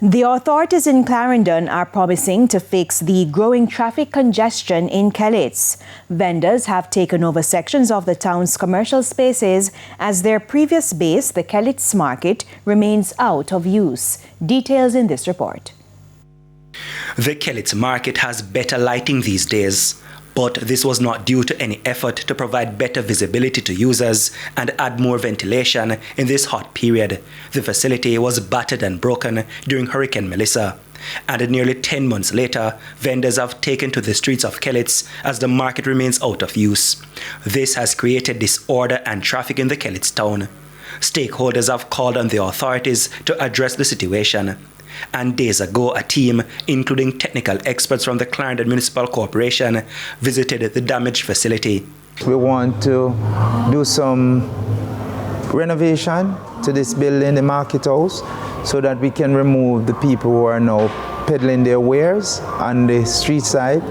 The authorities in Clarendon are promising to fix the growing traffic congestion in Kellits. Vendors have taken over sections of the town's commercial spaces as their previous base, the Kellits Market, remains out of use. Details in this report. The Kellits Market has better lighting these days, but this was not due to any effort to provide better visibility to users and add more ventilation in this hot period. The facility was battered and broken during Hurricane Melissa, and nearly 10 months later, vendors have taken to the streets of Kellits as the market remains out of use. This has created disorder and traffic in the Kellits town. Stakeholders have called on the authorities to address the situation. And days ago, a team, including technical experts from the Clarendon Municipal Corporation, visited the damaged facility. We want to do some renovation to this building, the market house, so that we can remove the people who are now peddling their wares on the street side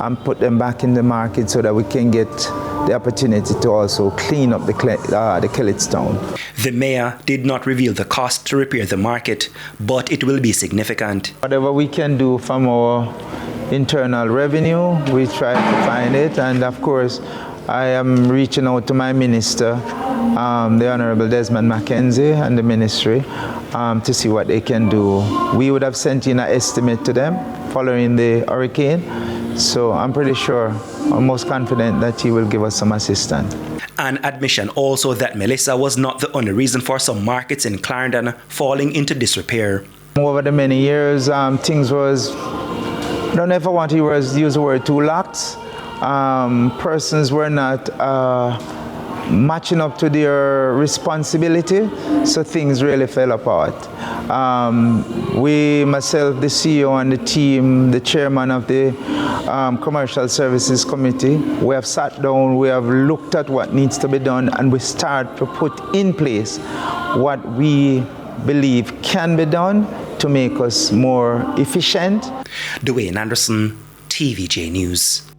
and put them back in the market so that we can get the opportunity to also clean up the Kellits town. The mayor did not reveal the cost to repair the market, but it will be significant. Whatever we can do from our internal revenue, we try to find it, and of course I am reaching out to my minister, the Honourable Desmond Mackenzie, and the ministry to see what they can do. We would have sent in an estimate to them following the hurricane, so I'm pretty sure, I'm most confident that he will give us some assistance. An admission also that Melissa was not the only reason for some markets in Clarendon falling into disrepair. Over the many years, things was, I don't know if I want to use the word too lax. Persons were not matching up to their responsibility, so things really fell apart. Myself, the CEO and the team, the chairman of the Commercial Services Committee, we have sat down, we have looked at what needs to be done, and we start to put in place what we believe can be done to make us more efficient. Dwayne Anderson, TVJ News.